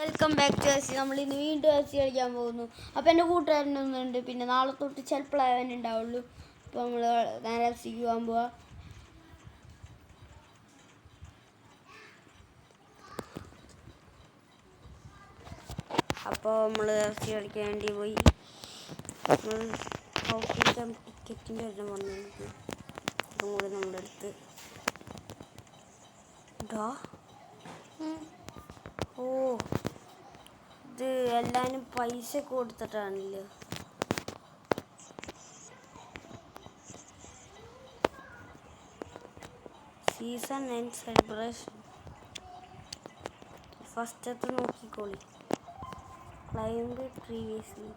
Welcome back to S. നമ്മൾ ഇന്ന് വീണ്ടും എസ് കളിക്കാൻ പോകുന്നു. അപ്പോൾ എൻ്റെ കൂട്ടുകാരനൊന്നുണ്ട്, പിന്നെ നാളെ തൊട്ട് ചിലപ്പോൾ അവൻ ഉണ്ടാവുള്ളൂ. അപ്പോൾ നമ്മൾ നേരെ എഫ് സിക്ക് പോകാൻ പോവാ. അപ്പോൾ നമ്മൾ എഫ് സി കളിക്കാൻ വേണ്ടി പോയി. ടിക്കറ്റിൻ്റെ എല്ലാം വന്നിട്ട് അതും കൂടി നമ്മുടെ അടുത്ത് ഓ ഇത് എല്ലാവരും പൈസ കൊടുത്തിട്ടാണല്ലോ. സീസൺ ആൻഡ് സെലിബ്രേഷൻ ഫസ്റ്റത്തെ നോക്കിക്കോളി. Climb previously.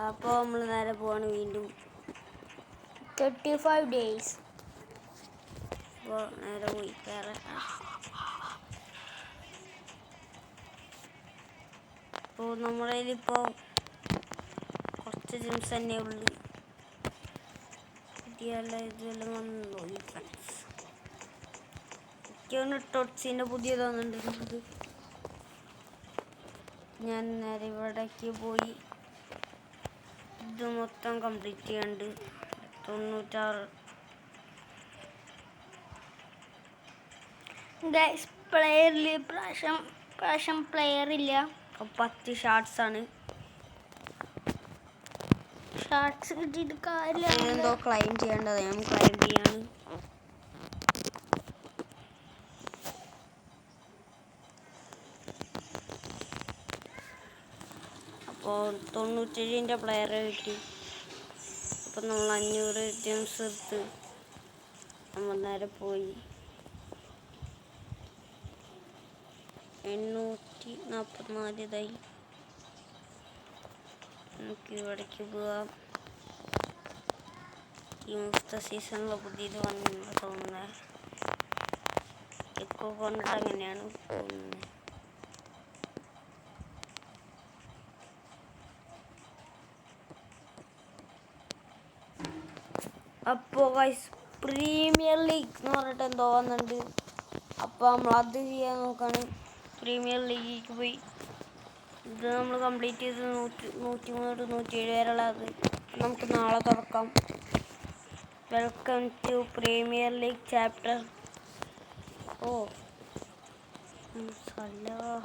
അപ്പോൾ നമ്മൾ നേരെ പോവാണ് വീണ്ടും 35 days. അപ്പോൾ നേരെ പോയി കയറാം. അപ്പോൾ നമ്മുടെ കയ്യിലിപ്പോൾ കുറച്ച് ജിംസ് തന്നെ ഉള്ളു. പുതിയ ഇതെല്ലാം വന്നു. ഫ്രണ്ട്സ് എനിക്കൊന്ന് ടോട്സിൻ്റെ പുതിയതാണെന്നുണ്ട്. ഞാൻ നേരെ ഇവിടേക്ക് പോയി ഇത് മൊത്തം കംപ്ലീറ്റ് ചെയ്യാണ്ട് 96 പ്ലെയറിൽ പ്രാവശ്യം പ്ലെയർ ഇല്ല. 10 ഷാർട്സ് ആണ്. ഷാർട്സ് കിട്ടിയിട്ട് കാര്യമില്ല. എന്തോ ക്ലൈം ചെയ്യേണ്ടത്, ഞാൻ ക്ലൈം ചെയ്യാണ്. അപ്പോൾ 97ൻ്റെ പ്ലെയറെ കിട്ടി. അപ്പം നമ്മൾ 500 ജെംസ് എടുത്ത് നമ്മൾ നേരെ പോയി 844 ഇതായി. നമുക്ക് ഇവിടേക്ക് പോവാം. ഈ മുഫ്ത സീസണിൽ പുതിയത് വന്നു തോന്നുന്നത്. എക്കോ കൊണ്ടിട്ട് അങ്ങനെയാണ് തോന്നുന്നത്. അപ്പോൾ ഗൈസ് പ്രീമിയർ ലീഗ് എന്ന് പറഞ്ഞിട്ട് എന്തോ വന്നിട്ടുണ്ട്. അപ്പോൾ നമ്മൾ അത് ചെയ്യാൻ നോക്കാണ്. പ്രീമിയർ ലീഗിലേക്ക് പോയി ഇത് നമ്മൾ കംപ്ലീറ്റ് ചെയ്ത് 103 107 വരെയുള്ളത് നമുക്ക് നാളെ തുറക്കാം. Welcome to premier league chapter. Oh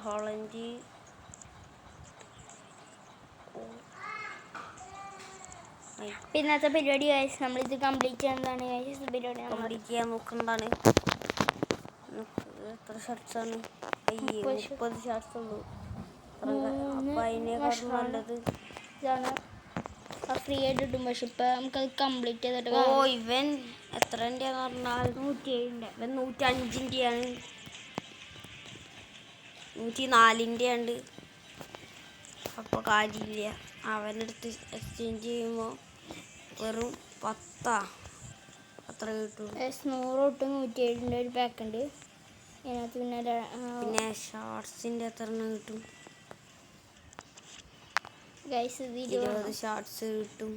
Holland. പിന്നത്തെ പരിപാടി ഗൈസ് നമ്മളിത് കംപ്ലീറ്റ് ചെയ്യുന്നതാണ്. പരിപാടി കംപ്ലീറ്റ് ചെയ്യാൻ നോക്കുന്നതാണ്. എത്ര ഷർട്ട്സാണ്? 30 ഷർട്ട്സ് ഉള്ളൂ. അപ്പം അതിനേക്കാളും നല്ലത് ഇതാണ്. ഫ്രീ ആയിട്ട് കിട്ടും. പക്ഷെ ഇപ്പം നമുക്കത് കംപ്ലീറ്റ് ചെയ്തിട്ട് ഇവൻ എത്രൻ്റെയാന്ന് പറഞ്ഞാൽ 107ൻ്റെ. ഇവൻ 105ൻ്റെയാണ്. 104ൻ്റെ ഉണ്ട്. അപ്പോൾ കാര്യമില്ല. അവനെടുത്ത് എക്സ്ചേഞ്ച് ചെയ്യുമ്പോൾ വെറും 10 അത്ര കിട്ടും. 100 തൊട്ട് 107ൻ്റെ ഒരു പാക്ക് ഉണ്ട്. അതിനകത്ത് പിന്നെ ഷാർട്സിൻ്റെ എത്ര കിട്ടും ഗൈസ്? 20 ഷാർട്സ് കിട്ടും.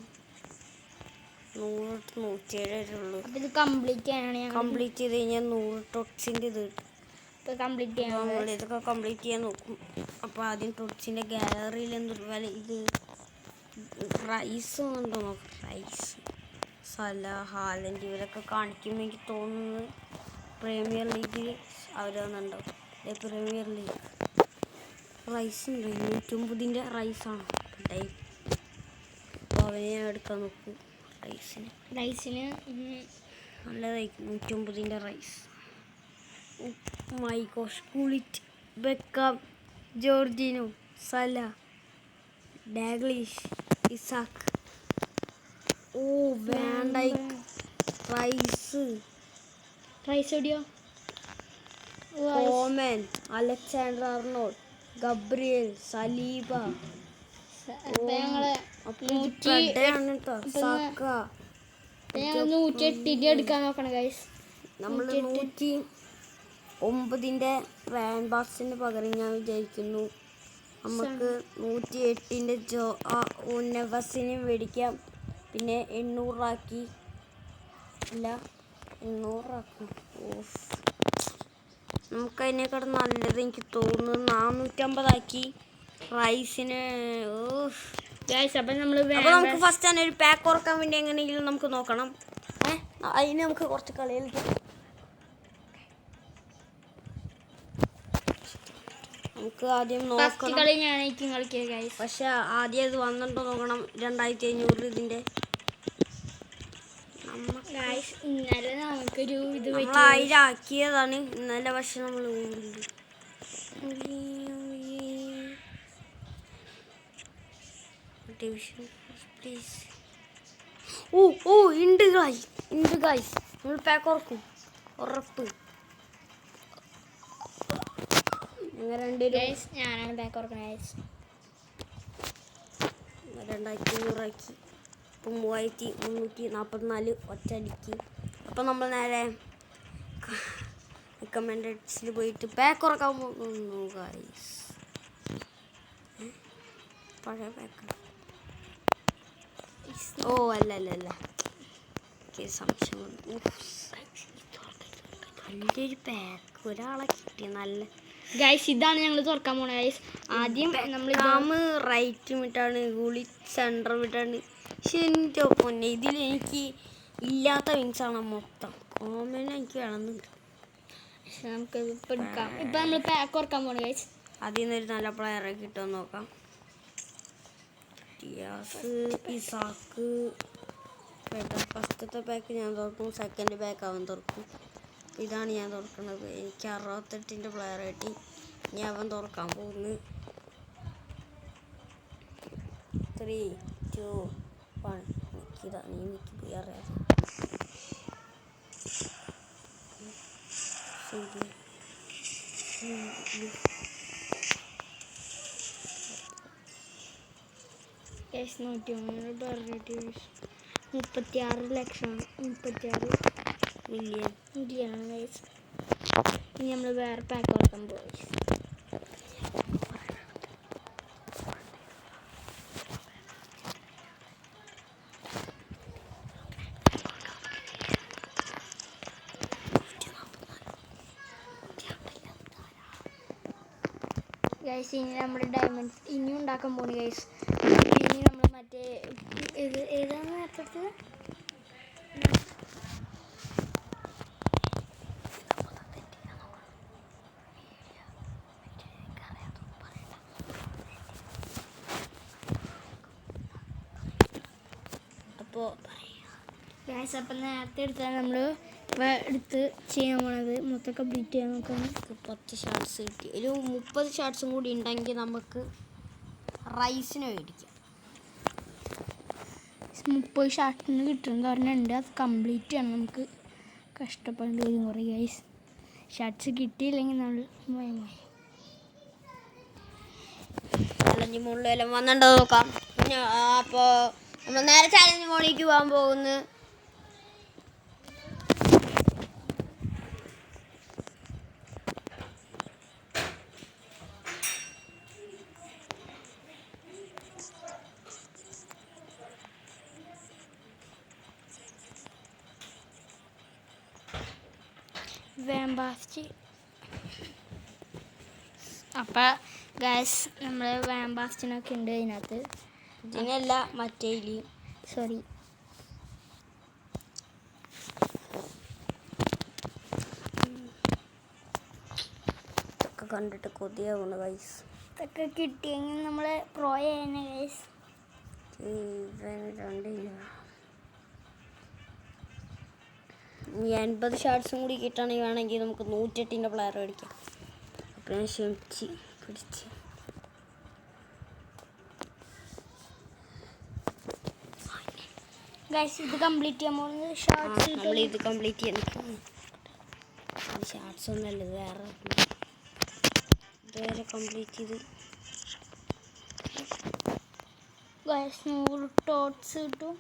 100 തൊട്ട് 107 വരെ ഉള്ളൂ. അപ്പോൾ ഇത് കംപ്ലീറ്റ് ചെയ്യാനാണ്. കംപ്ലീറ്റ് ചെയ്ത് കഴിഞ്ഞാൽ 100 ടോട്സിൻ്റെ ഇത് കിട്ടും. ഇപ്പോൾ കംപ്ലീറ്റ് ചെയ്യാൻ നമ്മൾ ഇതൊക്കെ കംപ്ലീറ്റ് ചെയ്യാൻ നോക്കും. അപ്പോൾ ആദ്യം ടോട്സിൻ്റെ ഗാലറിയിൽ എന്തൊരു വില ഇത് റൈസ് ഉണ്ടോ നോക്കാം. റൈസ്, ഹാലൻഡ് ഇവരൊക്കെ കാണിക്കുമ്പോൾ എനിക്ക് തോന്നുന്നത് പ്രീമിയർ ലീഗിൽ അവർ വന്നിട്ടുണ്ടാവും. പ്രീമിയർ ലീഗ് റൈസ് ഉണ്ട്. 109ൻ്റെ റൈസാണ് ടൈപ്പ്. അപ്പോൾ അവനെ ഞാൻ എടുക്കാൻ നോക്കും. റൈസിന് നല്ലതായി. 109ൻ്റെ Rice. My gosh, Gullit, Beckham, Jorginho, Salah, Dalglish, Isak, van Dijk, Rice എവിടെയോ, Coman, Alexander Arnold, Gabriel, Saliba. എടുക്കാൻ നോക്കണം ഗൈസ്. നമ്മൾ 109ൻ്റെ വാൻബാസിന് പകരം ഞാൻ വിചാരിക്കുന്നു നമുക്ക് 108ൻ്റെ നെവസിനെ മേടിക്കാം. പിന്നെ 800 ആക്കി അല്ല 800 ആക്കും. നമുക്ക് അതിനേക്കാൾ നല്ലത് എനിക്ക് തോന്നുന്നത് 450 ആക്കി റൈസിന്. അപ്പം നമുക്ക് ഫസ്റ്റ് തന്നെ ഒരു പാക്ക് ഉറക്കാൻ വേണ്ടി എങ്ങനെയെങ്കിലും നമുക്ക് നോക്കണം. അതിന് നമുക്ക് കുറച്ച് കളി കളിക്കാം. നമുക്ക് ആദ്യം നോക്കണം, പക്ഷെ ആദ്യം അത് വന്നിട്ടോ നോക്കണം. 2500 ഇതിൻ്റെ ഇന്നലെ നമുക്കൊരു ഇത് ആക്കിയതാണ് ഇന്നലെ. പക്ഷെ നമ്മൾ ഉണ്ട് ഗായ്സ്. നമ്മൾ പാക്ക് ഉറക്കും, ഉറപ്പ്. ഞാനാണ് പാക്ക് ഉറക്കണേ. 2500 ആക്കി. ഇപ്പം 3344 ഒറ്റയടിക്ക്. അപ്പം നമ്മൾ നേരെ റെക്കമെൻഡഡ്സിൽ പോയിട്ട് പാക്ക് ഉറക്കാൻ പോകുന്നു ഗായ്സ്. പഴയ പാക്ക്. അല്ല സംശയം നല്ലൊരു പാക്ക് ഒരാളെ കിട്ടിയ നല്ല. ഗൈസ് ഇതാണ് ഞങ്ങൾ തുറക്കാൻ പോണത് ഗൈസ്. ആദ്യം നമ്മൾ റൈറ്റ് വിട്ടാണ്, ഗുളി സെൻറ്റർ വിട്ടാണ്. പക്ഷെ എൻ്റെ പൊന്നെ ഇതിൽ എനിക്ക് ഇല്ലാത്ത വിങ്സാണ് മൊത്തം. കോമൻ എനിക്ക് വേണമെന്നുണ്ട്. നമുക്ക് ഇപ്പം എടുക്കാം. ഇപ്പം നമ്മൾ പാക്ക് ഉറക്കാൻ പോണ ഗൈസ്. അതിൽ നിന്നൊരു നല്ല പ്ലെയറെ കിട്ടുമെന്ന് നോക്കാം. ഇസാക്ക്. ഫസ്റ്റത്തെ പാക്ക് ഞാൻ തുറക്കും, സെക്കൻഡ് പാക്ക് അവൻ തുറക്കും. ഇതാണ് ഞാൻ തുറക്കുന്നത്. എനിക്ക് 68ൻ്റെ പ്ലെയർ കിട്ടി. ഞാൻ അവൻ തുറക്കാൻ പോകുന്നു. 3, 2, 1. എനിക്ക് പോയി അറിയാം. ഗൈസ് 136 ലക്ഷം 36 മില്യൺ ഗൈസ്. ഇനി നമ്മൾ വേറെ പാക്ക് ഉറക്കാൻ പോയി. ഗൈസ് ഇനി നമ്മുടെ ഡയമണ്ട്സ് ഇനിയും ഉണ്ടാക്കാൻ പോണു ഗൈസ്. ഇനി നമ്മൾ മറ്റേ ഏതാണ് നേരത്തെ ഗൈസ്. അപ്പം നേരത്തെ എടുത്താണ് നമ്മൾ എടുത്ത് ചെയ്യാൻ പോണത്. മൊത്തം കംപ്ലീറ്റ് ചെയ്യാൻ നോക്കണം. 10 ഷാർട്ട്സ് കിട്ടി. ഒരു 30 ഷാർട്ട്സും കൂടി ഉണ്ടെങ്കിൽ നമുക്ക് റൈസിന് മേടിക്കാം. 30 ഷാർട്ടിന് കിട്ടുമെന്ന് പറഞ്ഞിട്ടുണ്ട്. അത് കംപ്ലീറ്റ് ചെയ്യണം. നമുക്ക് കഷ്ടപ്പെടേണ്ടി വരും കുറേ ഗൈസ്. ഷാർട്ട്സ് കിട്ടിയില്ലെങ്കിൽ നമ്മൾ ചലഞ്ച് മോഡിൽ എല്ലാം വന്നിട്ടുണ്ടോ നോക്കാം. പിന്നെ അപ്പോൾ നമ്മൾ നേരെ ചലഞ്ച് മോഡിലേക്ക് പോകാൻ പോകുന്നു. വാംബാസ്റ്റ്. അപ്പം ഗൈസ് നമ്മൾ വാംബാസ്റ്റിനൊക്കെ ഉണ്ട് അതിനകത്ത്. ഇതിനല്ല മറ്റേ സോറി. ഇതൊക്കെ കണ്ടിട്ട് കൊതിയാവുന്നു ഗൈസ്. ഇതൊക്കെ കിട്ടിയെങ്കിൽ നമ്മൾ പ്രോ ചെയ്യുന്ന ഗൈസ്. 80 ഷാർട്ട്സും കൂടി കിട്ടണമെങ്കിൽ വേണമെങ്കിൽ നമുക്ക് 108ൻ്റെ പ്ലെയർ മേടിക്കാം. അപ്പം ഞാൻ ക്ഷമിച്ച് പിടിച്ച് ഗൈസ് ഇത് കംപ്ലീറ്റ് ചെയ്യാൻ പോകുന്നത് ഷാർട്ട്സ്. നമ്മൾ ഇത് കംപ്ലീറ്റ് ചെയ്യാൻ ഷാർട്ട്സ് ഒന്നല്ല, ഇത് വേറെ ഇതുവരെ കംപ്ലീറ്റ് ചെയ്ത് ഗൈസ് 100 ടോട്ട്സ് കിട്ടും.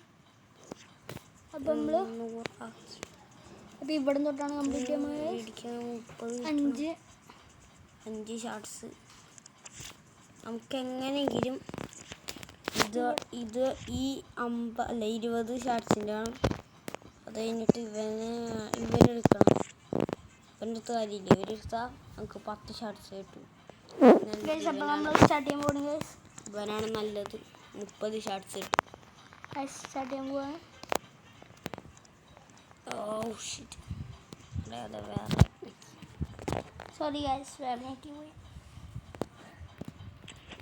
അപ്പം നമ്മൾ അപ്പോൾ ഇവിടെ തൊട്ടാണ് കംപ്ലീറ്റ് ചെയ്യുന്നത്. 5 ഷാർട്ട്സ് നമുക്ക് എങ്ങനെയെങ്കിലും ഇത് ഈ 20 ഷാർട്ട്സിൻ്റെ ആണ്. അത് കഴിഞ്ഞിട്ട് ഇവനെടുക്കണം. അവൻ്റെ അടുത്ത് കാര്യമില്ല. ഒരെടുത്താൽ നമുക്ക് 10 ഷോർട്സ് കിട്ടും. ഇവനാണ് നല്ലത്. 30 ഷോർട്സ് കിട്ടും. സോറി ഗൈസ്, വേറെ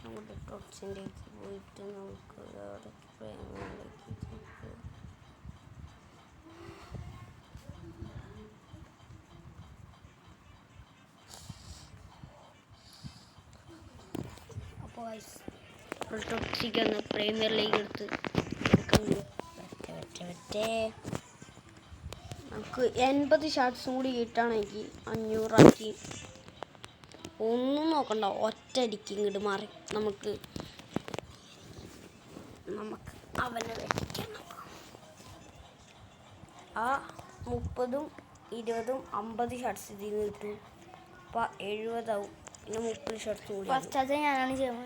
നമ്മുടെ ടോക്സിൻ്റെ പോയിട്ട് നമുക്ക് അപ്പോൾ ടോക്സിക്കൊന്ന് പ്രീമിയർ ലീഗ് എടുക്കുന്നു. നമുക്ക് 80 ഷോട്ട്സും കൂടി കിട്ടുകയാണെങ്കിൽ 500 ആക്കി. ഒന്നും നോക്കണ്ട, ഒറ്റയടിക്ക് ഇങ്ങോട്ട് മാറി നമുക്ക് അവനെ വെക്കണം. ആ 30ഉം 20ഉം 50 ഷോട്ട്സ് ഇതിൽ നിന്ന് കിട്ടും. അപ്പോൾ 70 ആവും. പിന്നെ 30 ഷോട്ട്സ് കൂടി. ഫസ്റ്റ് ഞാനാണ് ചെയ്യുന്നത്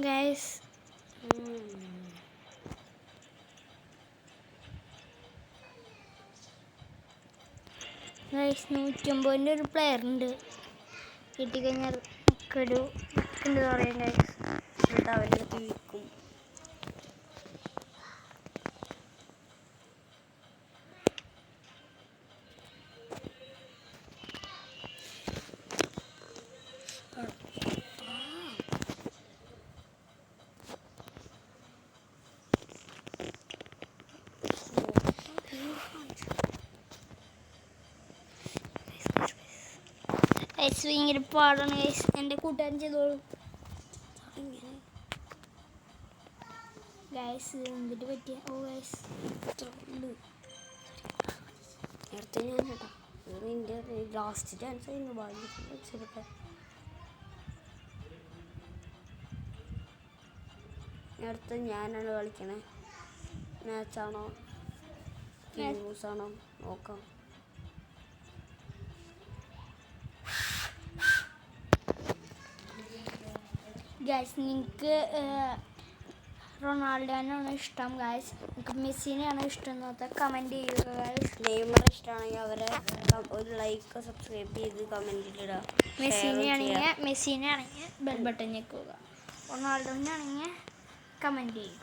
ഗൈസ്. ഗൈസ് 150ൻ്റെ ഒരു പ്ലെയർ ഉണ്ട്. കിട്ടിക്കഴിഞ്ഞാൽ ഒരു എന്താ പറയുക ഗൈസ്, എന്നിട്ട് അവൻ്റെ അടുത്ത് വിൽക്കും. ഭയങ്കര പാടാണ് ഗൈസ്. എൻ്റെ കൂട്ടുകാരൻ ചെയ്തോളൂ ഗൈസ്. എന്തിട്ട് പറ്റിയ ഗൈസ് നേരത്തെ ഞാൻ കേട്ടോ നിൻ്റെ ലാസ്റ്റ് ചാൻസ് ആയിരുന്നു. ഭാഗ്യം നേരത്തെ ഞാനാണ് കളിക്കണേ. മാച്ചാണോ ന്യൂസാണോ നോക്കാം. ഗൈസ് നിങ്ങൾക്ക് റൊണാൾഡോനാണ് ഇഷ്ടം ഗൈസ്, നിങ്ങൾക്ക് മെസ്സിനെയാണ് ഇഷ്ടം എന്നൊക്കെ കമൻറ്റ് ചെയ്യുക ഗൈസ്. നെയ്മർ ഇഷ്ടമാണെങ്കിൽ അവരെ ഒരു ലൈക്ക് സബ്സ്ക്രൈബ് ചെയ്ത് കമൻറ്റിലിടുക. മെസ്സിനാണെങ്കിൽ ബെൽ ബട്ടൺ ഞെക്കുക. റൊണാൾഡോനാണെങ്കിൽ കമൻറ്റ് ചെയ്യുക.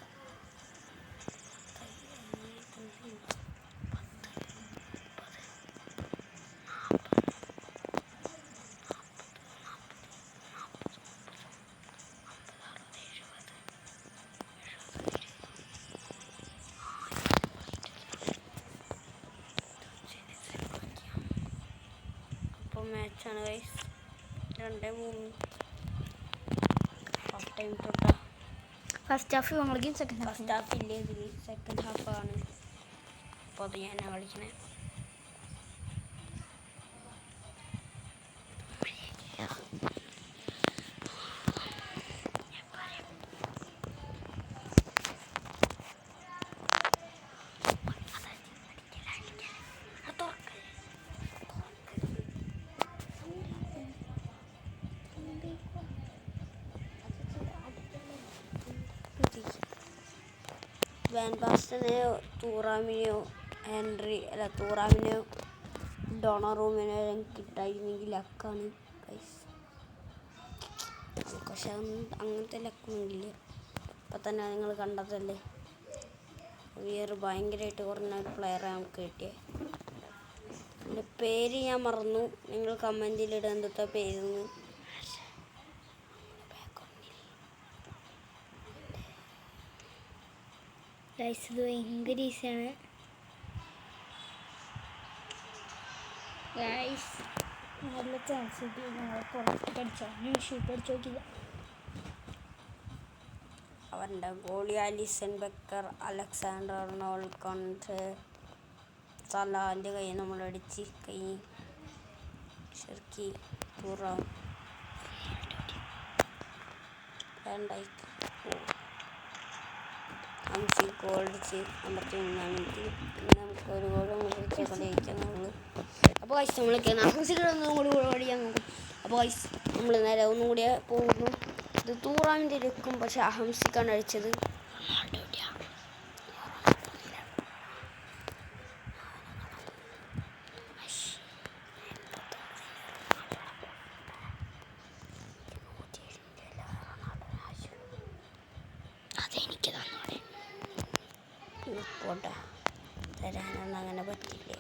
മാച്ചാണ് ഗൈസ്. 2-3 ഹാഫ് ടൈം തൊട്ട ഫസ്റ്റ് ഹാഫ് നമ്മൾക്ക് ഫസ്റ്റ് ഹാഫ് ഇല്ലേ, ഇതിൽ സെക്കൻഡ് ഹാഫാണ്. അപ്പോൾ അത് ഞാൻ കളിക്കണേ. Van ബാസ്റ്റനെയോ തൂറാമിനെയോ തൂറാമിനെയോ ഡോണറൂമിനെയോ കിട്ടായിരുന്നെങ്കിൽ ലക്കാണ് guys. പക്ഷെ അങ്ങനത്തെ ലക്കൊന്നുമില്ല. ഇപ്പം തന്നെ നിങ്ങൾ കണ്ടതല്ലേ, വേറെ ഭയങ്കരമായിട്ട് കുറഞ്ഞ ഒരു പ്ലെയറാണ് നമുക്ക് കിട്ടിയത്. എൻ്റെ പേര് ഞാൻ മറന്നു. നിങ്ങൾ കമൻറ്റിലിടുക എന്തൊക്കെ പേരെന്ന്. ഗൈസ് ഇത് ഭയങ്കര ഈസിയാണ് ഗൈസ്. നല്ല ചാൻസ് കിട്ടി. ഞങ്ങൾ പുറത്തേക്ക് അടിച്ചോ, ഞാൻ ഷൂട്ട് അടിച്ചു നോക്കില്ല. അവൻ്റെ goalie Alisson Becker, Alexander Arnold, Konate, സലാൻ്റെ കൈ നമ്മളടിച്ച് കൈ ഷെർക്കി തുറാം വേണ്ടായിക്ക് നമുക്ക് ഗോൾ അടിച്ച് 53 മിനിറ്റ്. പിന്നെ നമുക്ക് ഒരു ഗോളും കൂടി കളിക്കാനുള്ളൂ. അപ്പോൾ കഴിച്ച് നമ്മൾ ഹംസിലൊന്നും കൂടി ഗോൾ അടിക്കാൻ നോക്കും. അപ്പോൾ കഴിച്ച് നമ്മൾ നേരെ ഒന്നും കൂടി പോകുന്നു. ഇത് തൂറാമിൻ്റെ ഇരിക്കും, പക്ഷെ ഹംസിക്കാണ് അടിച്ചത്. പോട്ടെ, തരാനൊന്നും അങ്ങനെ പറ്റില്ലേ.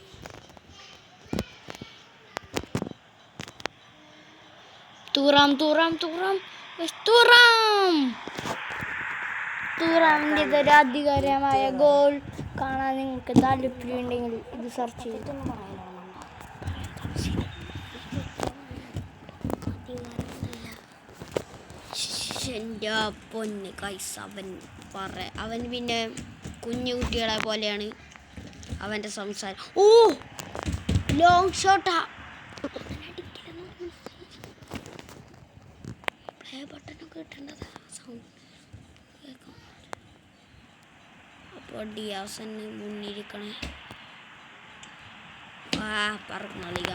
തൂറാമിൻ്റെ ഒരു അധികാരമായ ഗോൾ കാണാൻ നിങ്ങൾക്ക് താല്പര്യമുണ്ടെങ്കിൽ ഇത് സെർച്ച് ചെയ്തു. എൻ്റെ പൊന്ന് കൈസ്, അവൻ പിന്നെ കുഞ്ഞു കുട്ടികളെ പോലെയാണ് അവൻ്റെ സംസാരം. ഓ ലോങ് ഷോട്ടാ. പ്ലേ ബട്ടണൊക്കെ കിട്ടേണ്ടതാ സൗണ്ട് കേൾക്കാം. അപ്പോൾ ഡിയാസന് മുന്നിരിക്കണേ. പറന്നളിക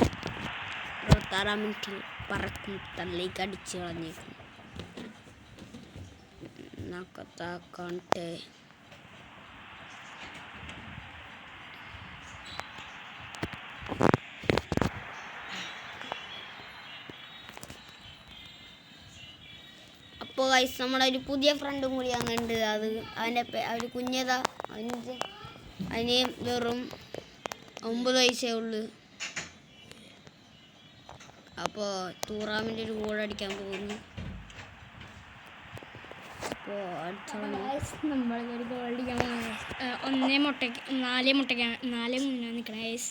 26 മിനിറ്റിൽ പറക്കും തള്ളിക്ക് അടിച്ച് കളഞ്ഞേക്കും. നക്കത്താക്കട്ടെ. അപ്പോൾ ഗൈസ് നമ്മുടെ ഒരു പുതിയ ഫ്രണ്ടും കൂടി അങ്ങുണ്ട്. അവൻ്റെ കുഞ്ഞതാ. അതിന് വെറും 9 വയസ്സേ ഉള്ളു. അപ്പോൾ തൂറാമിൻ്റെ ഒരു ഗോൾ അടിക്കാൻ പോകുന്നു. അപ്പോൾ നമ്മളൊരു ഗോൾ അടിക്കാൻ പോകുന്നത് 4-3 നിൽക്കണം ഗൈസ്.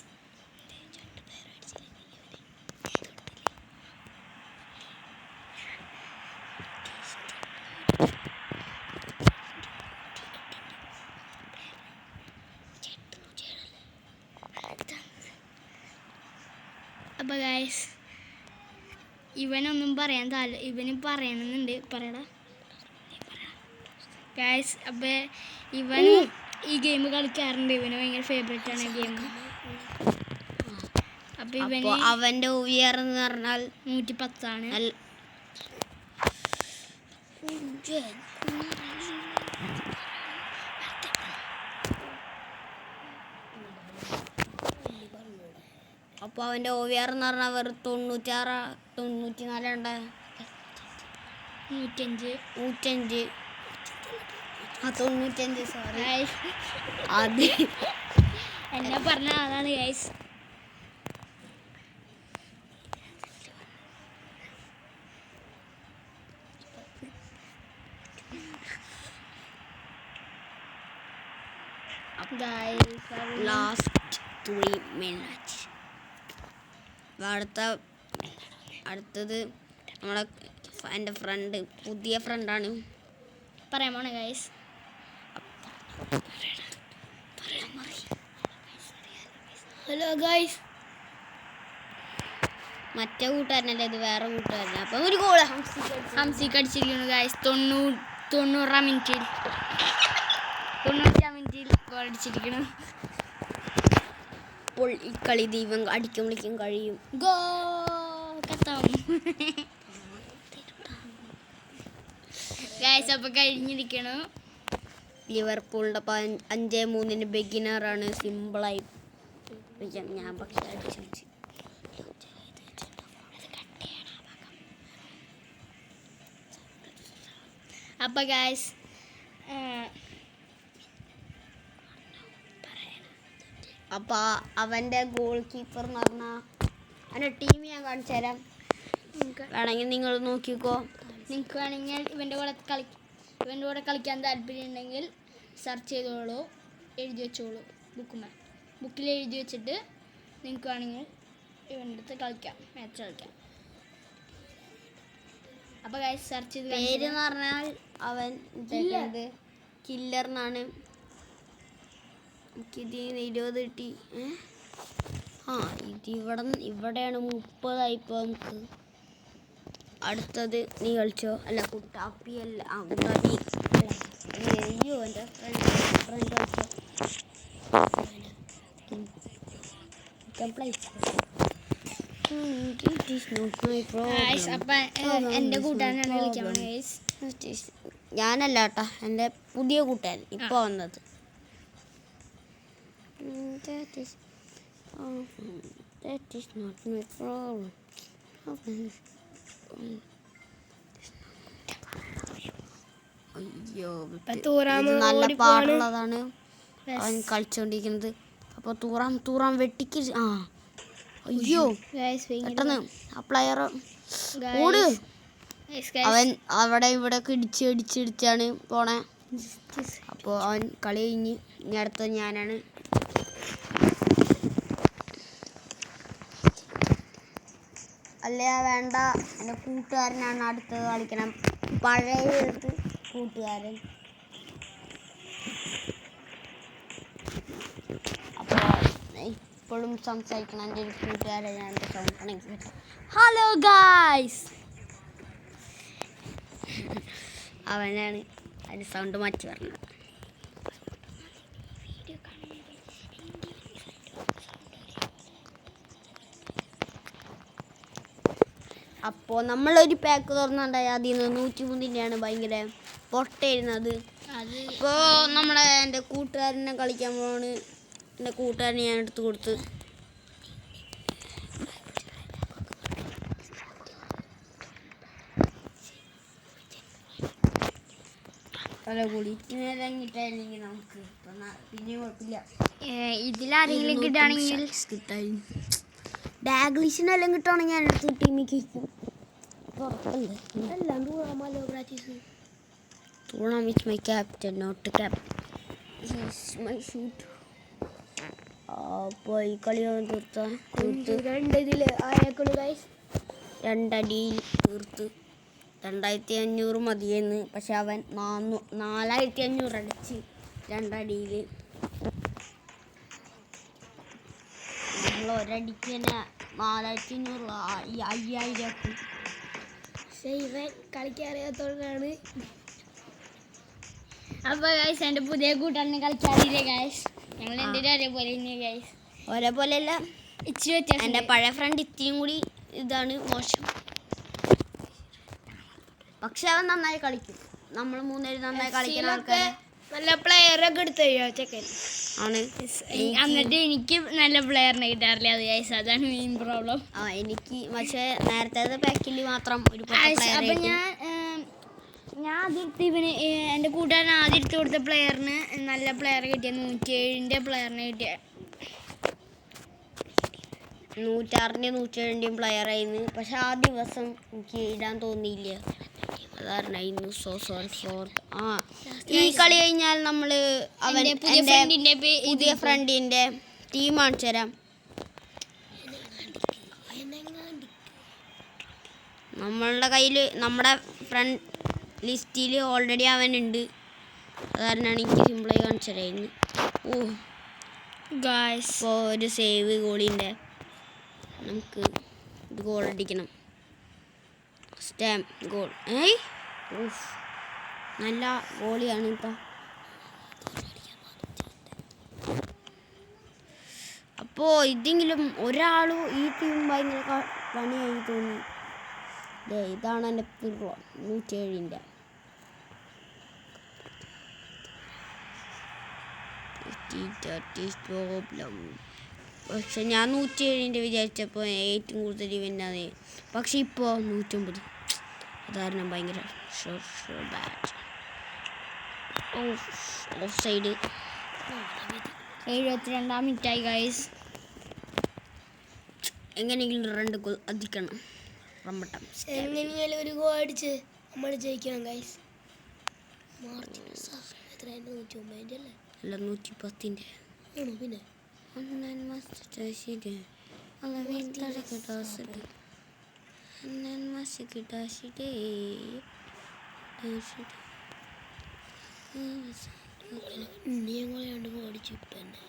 അപ്പോൾ ഗൈസ് ഇവനൊന്നും ഇവന് പറയണമെന്നുണ്ട്. പറയടാ ഗൈസ്. അപ്പോൾ ഇവൻ ഈ ഗെയിം കളിക്കാറുണ്ട്. ഇവന് ഭയങ്കര ഫേവറേറ്റ് ആണ് ഗെയിം. അപ്പോൾ ഇവന് അവൻ്റെ ഉയർ എന്ന് പറഞ്ഞാൽ 110 ആണ്. അപ്പോൾ അവൻ്റെ OVR എന്ന് പറഞ്ഞാൽ വെറും 96 94 ഉണ്ട്. 105 95 സോറി അത് എന്നെ പറഞ്ഞ അതാണ് ഗൈസ്. Last 3 minute. അടുത്തത് എൻ്റെ ഫ്രണ്ട്, പുതിയ ഫ്രണ്ടാണ്. പറയാമോ ഗൈസ്? Hello guys. മറ്റേ കൂട്ടുകാരനല്ലേ ഇത്, വേറെ കൂട്ടുകാരനാണ്. അപ്പം ഒരു ഗോള് ഹംസിക്ക് അടിച്ചിരിക്കുന്നു ഗൈസ്. 90 മിനിറ്റിൽ ഗോൾ അടിച്ചിരിക്കുന്നു. അപ്പോൾ ഈ കളി ദൈവം അടിക്കുമ്പോഴേക്കും കഴിയും. ഗൈസ് അപ്പോൾ കഴിഞ്ഞിരിക്കണം. ലിവർപൂളിൻ്റെ 5-3 ബിഗിനറാണ്. സിമ്പിളായി ഞാൻ പക്ഷേ അടിച്ചു. അപ്പോൾ ഗൈസ് അപ്പോൾ അവൻ്റെ ഗോൾ കീപ്പർ എന്ന് പറഞ്ഞാൽ അവൻ്റെ ടീം ഞാൻ കാണിച്ചു തരാം. വേണമെങ്കിൽ നിങ്ങൾ നോക്കിക്കോ. നിങ്ങൾക്ക് വേണമെങ്കിൽ ഇവൻ്റെ കൂടെ കളിക്കാൻ താല്പര്യം ഉണ്ടെങ്കിൽ സെർച്ച് ചെയ്തോളൂ, എഴുതി വെച്ചോളൂ. ബുക്കിൽ എഴുതി വെച്ചിട്ട് നിങ്ങൾക്ക് വേണമെങ്കിൽ ഇവൻ്റെ അടുത്ത് മാച്ച് കളിക്കാം. അപ്പോൾ ഗൈസ് സെർച്ച് ചെയ്ത് പേര് എന്ന് പറഞ്ഞാൽ അവൻ കില്ലർ എന്നാണ്. എനിക്കിത് 20 കിട്ടി. ഇത് ഇവിടെയാണ് 30 ഇപ്പോൾ നമുക്ക്. അടുത്തത് നീ കളിച്ചോ. അല്ല കുട്ടാപ്പി അല്ല, കുട്ടാപ്പി അയ്യോ എൻ്റെ ഫ്രണ്ട് കളിച്ചോ. എൻ്റെ കൂട്ടുകാരനാണ് കളിക്കാൻ. ഞാനല്ല കേട്ടോ, എൻ്റെ പുതിയ കൂട്ടുകാരൻ ഇപ്പോൾ വന്നത്. That is not my problem. അയ്യോ, നല്ല പാടുള്ളതാണ്. അവൻ കളിച്ചുകൊണ്ടിരിക്കുന്നത്. അപ്പോൾ തൂറാൻ വെട്ടിക്ക് അയ്യോ പെട്ടെന്ന് ആ പ്ലെയർ ഓട്. അവൻ അവിടെ ഇവിടെ ഇടിച്ചാണ് പോണേ. അപ്പോൾ അവൻ കളി കഴിഞ്ഞ് ഇനി അടുത്തത് ഞാനാണ്. അല്ലേ വേണ്ട, എൻ്റെ കൂട്ടുകാരനാണ് അടുത്തത് കളിക്കണം. പഴയ കൂട്ടുകാരൻ. അപ്പോൾ ഇപ്പോഴും സംസാരിക്കണം എൻ്റെ ഒരു കൂട്ടുകാരൻ. ഞാൻ എൻ്റെ സൗണ്ട് കണക്ട്. Hello guys. അവനാണ് അതിൻ്റെ സൗണ്ട് മാറ്റി പറഞ്ഞത്. അപ്പോൾ നമ്മളൊരു പാക്ക് തുറന്നുണ്ടായി. അതിൽ നിന്ന് 103-ൻ്റെയാണ് ഭയങ്കര പൊട്ടയിരുന്നത്. അപ്പോൾ എൻ്റെ കൂട്ടുകാരനെ കളിക്കാൻ പോവാണ്. എൻ്റെ കൂട്ടുകാരനെ ഞാൻ എടുത്ത് കൊടുത്ത്. ഇറങ്ങിയിട്ടായിരുന്നെങ്കിൽ നമുക്ക് പിന്നെ കുഴപ്പമില്ല. ഇതിലാരെങ്കിലും കിട്ടുകയാണെങ്കിൽ കിട്ടായി ഡാഗ്ലീഷിനെല്ലാം കിട്ടുകയാണെങ്കിൽ ഞാൻ എടുത്ത് ടീമിലേക്ക് Tuna is my captain, not the captain. He's my shoot. അപ്പോൾ ഈ കളി തീർത്ത് 2 അടിയിൽ തീർത്ത് 2500 മതിയെന്ന്. പക്ഷെ അവൻ 4500 അടിച്ച് 2 അടിയിൽ. നമ്മൾ ഒരടിക്ക് തന്നെ 4500 5000 ആക്കും. പക്ഷെ ഇവൻ കളിക്കാറിയാത്തോണ്ടാണ്. അപ്പോൾ ഗൈസ് എൻ്റെ പുതിയ കൂട്ടാളിനെ കളിക്കാറില്ല ഗൈസ്. ഞങ്ങൾ എൻ്റെ ഒരേപോലെ തന്നെയാണ് ഗൈസ്. ഒരേപോലെയല്ല, ഇച്ചിരി വ്യത്യാസം. എൻ്റെ പഴയ ഫ്രണ്ട് ഇത്തിരിയും കൂടി ഇതാണ് മോശം. പക്ഷെ അവൻ നന്നായി കളിക്കും. നമ്മൾ 3 പേര് നന്നായി കളിക്കുന്ന ആൾക്കാർ. നല്ല പ്ലെയറൊക്കെ എടുത്ത് തരുമോ ചെക്കൻ ആണ്. എന്നിട്ട് എനിക്ക് നല്ല പ്ലെയറിനെ കിട്ടാറില്ല. അത് ഗൈസ് അതാണ് മെയിൻ പ്രോബ്ലം. എനിക്ക് പക്ഷേ നേരത്തെ പാക്കിൽ മാത്രം ഒരു അപ്പം ഞാൻ ആദ്യത്തെ ഇവന് എൻ്റെ കൂട്ടുകാരൻ ആദ്യം എടുത്ത് കൊടുത്ത പ്ലെയറിന് നല്ല പ്ലെയർ കിട്ടിയ 107-ൻ്റെ പ്ലെയറിനെ കിട്ടിയ 106-ൻ്റെയും 107-ൻ്റെയും പ്ലെയറായിരുന്നു. പക്ഷെ ആ ദിവസം എനിക്ക് ഇടാൻ തോന്നിയില്ല. അതായിരുന്നു സോറി. ഈ കളി കഴിഞ്ഞാൽ നമ്മൾ എൻ്റെ പുതിയ ഫ്രണ്ടിൻ്റെ ടീം കാണിച്ചു തരാം. നമ്മളുടെ കയ്യിൽ നമ്മുടെ ഫ്രണ്ട് ലിസ്റ്റിൽ ഓൾറെഡി അവനുണ്ട്. അതാരനാണ് എനിക്ക് സിമ്പിളായി കാണിച്ചു തരായിരുന്നു. ഇപ്പോൾ ഒരു സേവ് ഗോളിൻ്റെ നമുക്ക് ഇത് ഗോൾ അടിക്കണം. ഗോൾ. നല്ല ഗോളിയാണ് കേട്ടോ. അപ്പോൾ ഇതെങ്കിലും ഒരാളും ഈ ടീം ഭയങ്കര പണിയായി തോന്നി. ഇതാണ് എൻ്റെ പിറോ 107-ൻ്റെ. പക്ഷെ ഞാൻ 107-ൻ്റെ വിചാരിച്ചപ്പോൾ ഏറ്റവും കൂടുതൽ ഇവൻ്റാണ്. പക്ഷെ ഇപ്പോൾ 109. അതാരണം ഭയങ്കര ഓഫ് സൈഡ്. 72-ാം മിനിറ്റായി ഗൈസ്. എങ്ങനെയെങ്കിലും 2 ഗോൾ അടിക്കണം. എങ്ങനെയാലും ഒരു ഗോൾ അടിച്ച് നമ്മൾ ജയിക്കണം ഗൈസ്. അല്ല 110-ൻ്റെ പിന്നെ ഞങ്ങളെ ഓടിച്ചു തന്നെ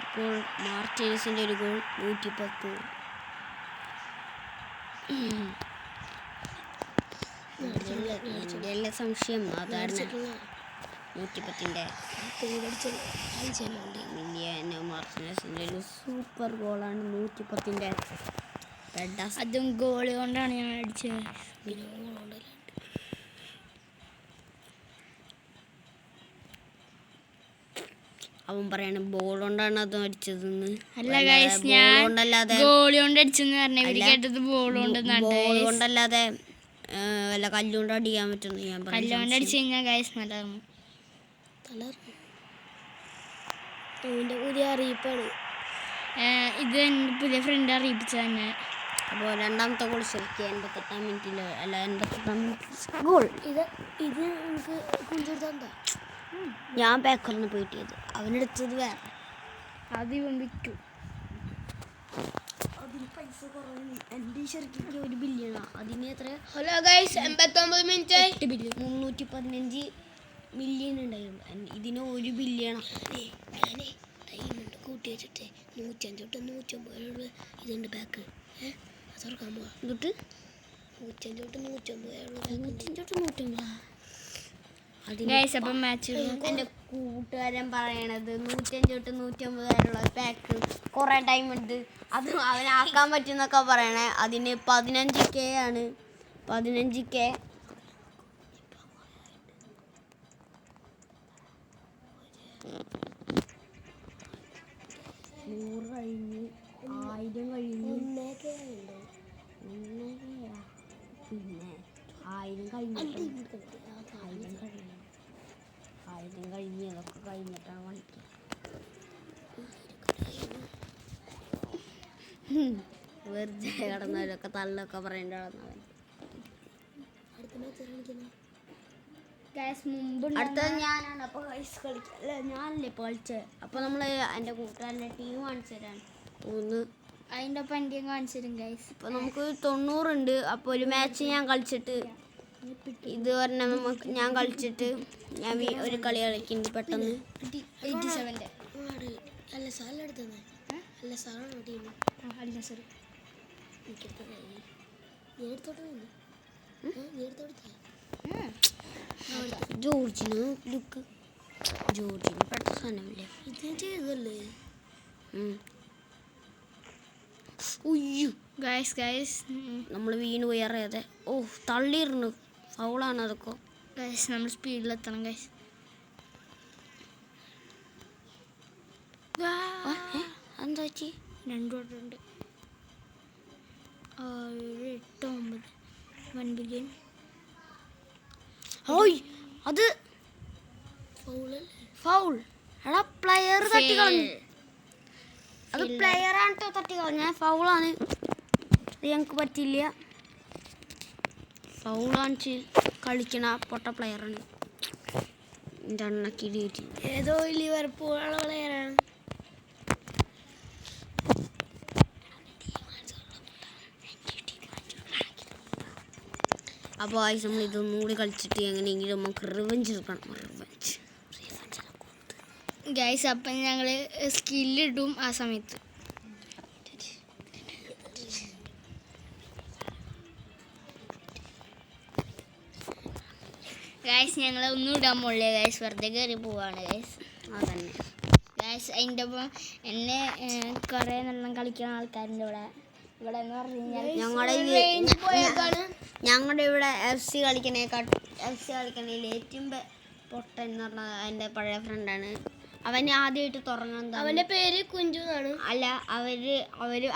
ഇപ്പോൾ മാർട്ടിനസിൻ്റെ ഒരു ഗോൾ 110. എൻ്റെ സംശയം അതാണ് 110-ൻ്റെ മാർട്ടിനസിൻ്റെ ഒരു സൂപ്പർ ഗോളാണ് 110-ൻ്റെ. അതും ഗോൾ കൊണ്ടാണ് ഞാൻ അടിച്ചത്. അവൻ പറയണ ബോൾ കൊണ്ടാണ് അത് അടിച്ചതെന്ന്. അല്ല ഗൈസ്, ഞാൻ ഗോളി കൊണ്ട് അടിച്ചെന്ന് പറഞ്ഞ കേട്ടത് ബോൾ കൊണ്ടല്ലാതെ വല്ല കല്ലുകൊണ്ട് അടിക്കാൻ പറ്റുന്നു. ഞാൻ കല്ലുകൊണ്ട് അടിച്ചു കഴിഞ്ഞാൽ ഗൈസ് നല്ലതാണ്. പുതിയ അറിയിപ്പാണ് ഇത്. എൻ്റെ പുതിയ ഫ്രണ്ട് അറിയിപ്പിച്ച തന്നെ. അപ്പോൾ രണ്ടാമത്തെ ഗോൾ ശരിക്കും 88-ാം മിനിറ്റിൽ അല്ല 88-ാം മിനിറ്റ് ഗോൾ. ഇത് എനിക്ക് കുഞ്ചെടുത്താ ഞാൻ പേക്കറിന് പോയിട്ടത് അവനെടുത്തത് വേറെ. ആദ്യം വിറ്റു. അതിന് പൈസ കുറവ്. എൻ്റെ ശരിക്കും 1 ബില്യണാണ്. അതിന് എത്ര? ഹലോ ഗൈസ്, 89 മിനിറ്റ് 315 മില്യൺ ഉണ്ടായിരുന്നു. ഇതിന് 1 ബില്യണാണ്. ഞാനേ ഡയമണ്ട് കൂട്ടി വെച്ചിട്ട് 105 തൊട്ട് 150 ഇതുണ്ട് ബാക്ക്. തുറക്കാൻ പോവാ എന്നിട്ട് 105 തൊട്ട് 150 അപ്പം മാച്ച്. എൻ്റെ കൂട്ടുകാരൻ പറയണത് 105 തൊട്ട് 150 പാക്ക് കുറേ ടൈം ഉണ്ട്, അത് അവനാക്കാൻ പറ്റുന്നൊക്കെ പറയണേ. അതിന് 15K ആണ്. 15K. കഴിഞ്ഞ് 1000 കഴിഞ്ഞ് പിന്നെ 1000 കഴിഞ്ഞിട്ട് 1000 കഴിഞ്ഞ് അതൊക്കെ കഴിഞ്ഞിട്ടാണ് കളിക്കുക. വെറുതെ കിടന്നവരൊക്കെ തള്ളൊക്കെ പറയേണ്ട കിടന്നവൻ. അടുത്തത് ഞാനാണ്. അപ്പോൾ ഐസ് കളിക്കുക. അല്ല, ഞാനല്ലേ ഇപ്പോൾ കളിച്ചത്. അപ്പോൾ നമ്മൾ എൻ്റെ കൂട്ടുകാരൻ്റെ ടീം കാണിച്ചു തരാൻ ഒന്ന്. അതിൻ്റെ ഒപ്പം എൻ്റെ കാണിച്ചു തരും ഗൈസ്. അപ്പോൾ നമുക്ക് 90 ഉണ്ട്. അപ്പോൾ ഒരു മാച്ച് ഞാൻ കളിച്ചിട്ട് ഇത് പറഞ്ഞാൽ ഞാൻ കളിച്ചിട്ട് ഞാൻ ഒരു കളി കളിക്കുന്നുണ്ട് പെട്ടെന്ന്. 87 അല്ല സാറിന് എടുത്തത് അല്ല സാറാണ് ടീം. അല്ല സാർ ജോർജിന് ലുക്ക്. ജോർജിന് പെട്ട സാധനമില്ലേ ഇത് ചെയ്തല്ലേ. ഉയ്യോ ഗൈസ് നമ്മൾ വീണ് പോയി അറിയാതെ. ഓ തള്ളിയിരുന്നു. ഫൗളാണ് അതൊക്കെ. ഗൈസ് നമ്മൾ സ്പീഡിലെത്തണം ഗൈസ്. എന്താ ചേച്ചി 2 ഓട്ടുണ്ട്. 7, 8, 9 1 ബില്യൺ. ഓയ് അത് ഫൗൾ. എടാ പ്ലെയർ തട്ടി കളഞ്ഞു. അത് പ്ലെയറാണ് കേട്ടോ തട്ടി കളഞ്ഞ. ഫൗളാണ്. അത് ഞങ്ങൾക്ക് പറ്റില്ല. ഫൗളാണ് കളിക്കണ പൊട്ട പ്ലെയറാണ്. എൻ്റെ അണ്ണക്ക് ഇടിയിട്ട്. ഏതോ ലിവർപൂളുള്ള പ്ലെയറാണ്. അപ്പോൾ ആവശ്യം നമ്മൾ ഇതൊന്നും കൂടി കളിച്ചിട്ട് എങ്ങനെയെങ്കിലും നമുക്ക് റിവെഞ്ച് എടുക്കണം. റിവെഞ്ച് ഗൈസ് അപ്പം ഞങ്ങൾ സ്കില്ലിടും ആ സമയത്ത്. ഗൈസ് ഞങ്ങൾ ഒന്നും ഇടാൻ പോളില്ല ഗൈസ്, വെറുതെ കയറി പോവാണ് ഗൈസ്. അതന്നെ ഗൈസ്. അതിൻ്റെ ഒപ്പം എന്നെ കുറേ നല്ല കളിക്കുന്ന ആൾക്കാരുണ്ട് ഇവിടെ എന്ന് പറഞ്ഞു കഴിഞ്ഞാൽ ഞങ്ങളുടെ ഇവിടെ FC കളിക്കണേൽ ഏറ്റവും പൊട്ടൻ എന്ന് പറഞ്ഞാൽ എൻ്റെ പഴയ ഫ്രണ്ടാണ്. അവൻ ആദ്യമായിട്ട് തുടങ്ങുന്നത്. അവൻ്റെ പേര് കുഞ്ചു എന്നാണ്. അല്ല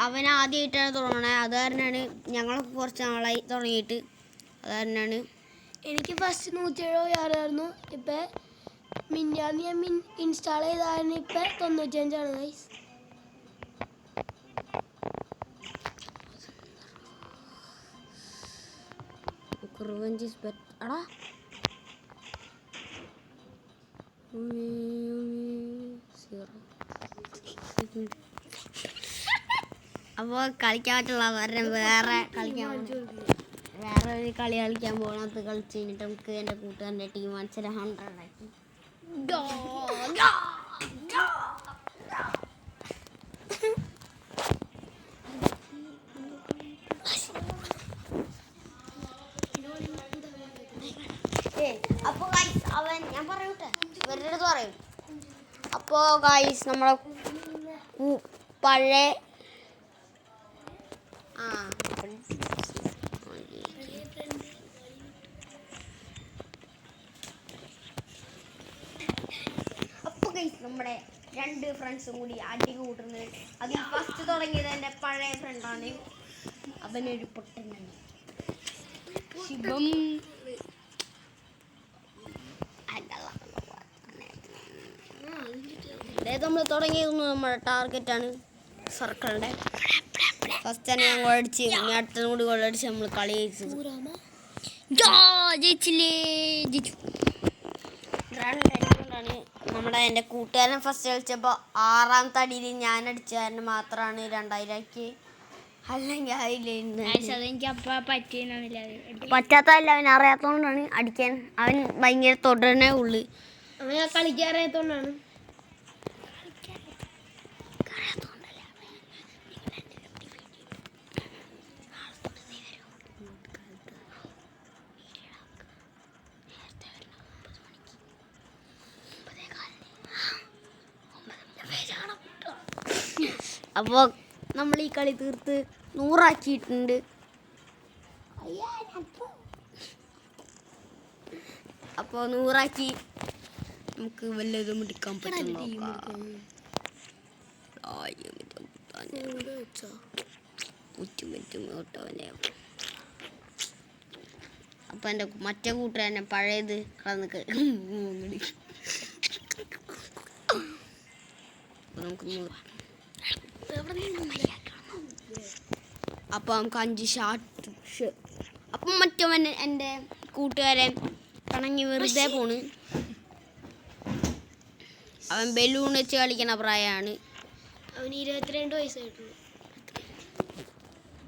അവൻ ആദ്യമായിട്ടാണ് തുടങ്ങണത്. അത് കാരണമാണ് ഞങ്ങളൊക്കെ കുറച്ച് നാളായി തുടങ്ങിയിട്ട്. അത് കാരണമാണ് എനിക്ക് ഫസ്റ്റ് 176 ആയിരുന്നു. ഇപ്പം മിന്നാന്ന് ഞാൻ ഇൻസ്റ്റാൾ ചെയ്താണ്. ഇപ്പം 95 ഗൈസ്. Revenge is better. എടാ അപ്പോൾ കളിക്കാൻ പറ്റുള്ള വേറെ ഒരു കളി കളിക്കാൻ പോകണം. അത് കളിച്ച് കഴിഞ്ഞിട്ട് നമുക്ക് എൻ്റെ കൂട്ടുകാരൻ്റെ ടീം കാണിച്ചാൽ 100 ആക്കി. അപ്പോൾ ഗൈസ് ഞാൻ പറയൂട്ടെ ഇവരുടെ അടുത്ത് പറയും. അപ്പോൾ ഗൈസ് നമ്മളെ പഴയ അപ്പോൾ ഗൈസ് നമ്മുടെ രണ്ട് ഫ്രണ്ട്സും കൂടി അടി കൂട്ടുന്നത്. അത് ഫസ്റ്റ് തുടങ്ങിയത് എൻ്റെ പഴയ ഫ്രണ്ടാണ്. അവനൊരു പൊട്ടനാണ്. ശിവം നമ്മൾ തുടങ്ങിയത് നമ്മുടെ ടാർഗറ്റാണ് സർക്കിളിൻ്റെ. ഫസ്റ്റ് തന്നെ ഞാൻ ഗോളടിച്ച്, ഇനി അടുത്തതും കൂടി ഗോളടിച്ച് നമ്മൾ കളി ജയിച്ചത്. ജയിച്ചു. എൻ്റെ കൂട്ടുകാരൻ ഫസ്റ്റ് കളിച്ചപ്പോൾ 6ാമത്തെ അടിയിൽ ഞാൻ അടിച്ച കാരണം മാത്രമാണ് 2000 ആക്കി. അല്ലെങ്കിൽ അതെനിക്ക് അപ്പം പറ്റാത്തതല്ല, അവൻ അറിയാത്തതുകൊണ്ടാണ് അടിക്കാൻ. അവൻ ഭയങ്കര തുടരണേ ഉള്ളു. അവൻ കളിക്കാൻ അറിയാത്തതുകൊണ്ടാണ്. അപ്പോൾ നമ്മൾ ഈ കളി തീർത്ത് 100 ആക്കിയിട്ടുണ്ട്. അപ്പോൾ 100 ആക്കി നമുക്ക് വല്ലതും എടുക്കാൻ പറ്റും. അപ്പം എൻ്റെ മറ്റേ കൂട്ടുകാരനെ പഴയത് കളന്ന് നമുക്ക് 100. അപ്പോൾ നമുക്ക് 5 ഷാട്ട്. അപ്പം മറ്റവൻ എൻ്റെ കൂട്ടുകാരൻ പിണങ്ങി വെറുതെ പോണ്. അവൻ ബലൂൺ വെച്ച് കളിക്കണ പ്രായമാണ്. അവന് 22 വയസ്സായിട്ടുള്ളൂ.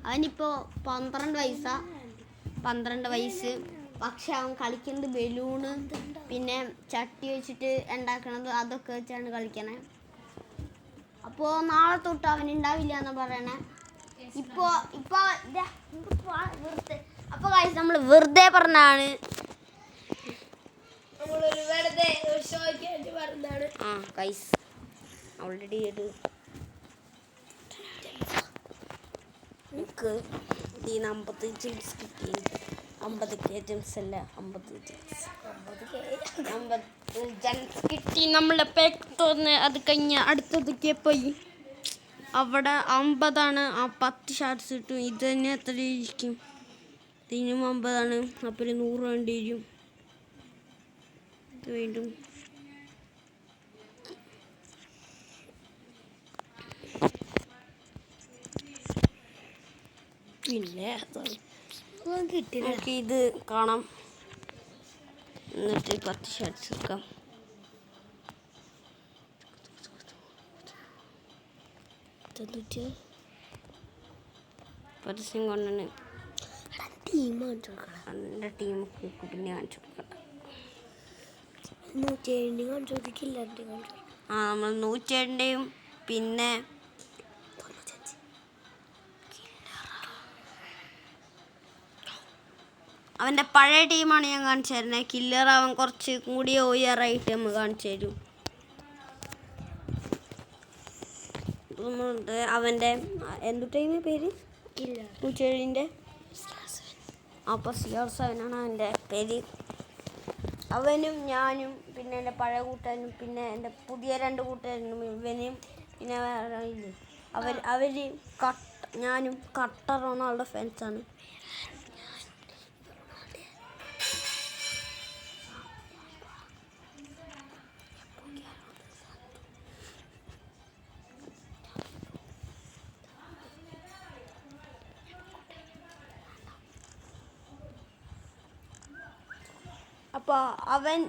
അവനിപ്പോൾ 12 വയസ്സ്. പക്ഷെ അവൻ കളിക്കുന്നത് ബലൂണ് പിന്നെ ചട്ടി വെച്ചിട്ട് ഉണ്ടാക്കണത് അതൊക്കെ വെച്ചാണ് കളിക്കണേ. അപ്പോൾ നാളെ തൊട്ട് അവനുണ്ടാവില്ല എന്ന് പറയണേ. ഇപ്പോൾ നമ്മൾ വെറുതെ പറഞ്ഞാണ്. ഓൾറെഡി എനിക്ക് ഈ 55 കിട്ടി. 50 ജെംസ് അല്ല, 50 ജെംസ് കിട്ടി. നമ്മളെ പാക്ക് തുറന്ന് അത് കഴിഞ്ഞ് അടുത്തതൊക്കെ പോയി. അവിടെ 50 ആ 10 ഷാർട്ട്സ് കിട്ടും. ഇത് തന്നെ എത്ര ഇരിക്കും? ഇതിനും 50. അപ്പോൾ 100 വേണ്ടി വരും. ഇത് വീണ്ടും പിന്നെ കിട്ടി. ഇത് കാണാം. എന്നിട്ട് 10 ഷാർട്ട്സ് എടുക്കാം. പരസ്യം കൊണ്ടാണ് എൻ്റെ ടീം പിന്നെ കാണിച്ചു കൊടുക്കണം. 107 നമ്മൾ 107ൻ്റെയും പിന്നെ അവൻ്റെ പഴയ ടീമാണ് ഞാൻ കാണിച്ചു തരുന്നത്. കില്ലർ അവൻ കുറച്ച് കൂടി ഓയറായിട്ട് നമ്മൾ കാണിച്ചു തരും. അവൻ്റെ എന്തു ടീമിൻ്റെ പേര്? 107ൻ്റെ. അപ്പോൾ CR7 ആണ് അവൻ്റെ പേര്. അവനും ഞാനും പിന്നെ എൻ്റെ പഴയ കൂട്ടുകാരനും പിന്നെ എൻ്റെ പുതിയ 2 കൂട്ടുകാരനും ഇവനും പിന്നെ വേറെ ഇല്ലേ അവർ ഞാനും കട്ട റൊണാൾഡോ ഫാൻസാണ്. അപ്പോൾ അവൻ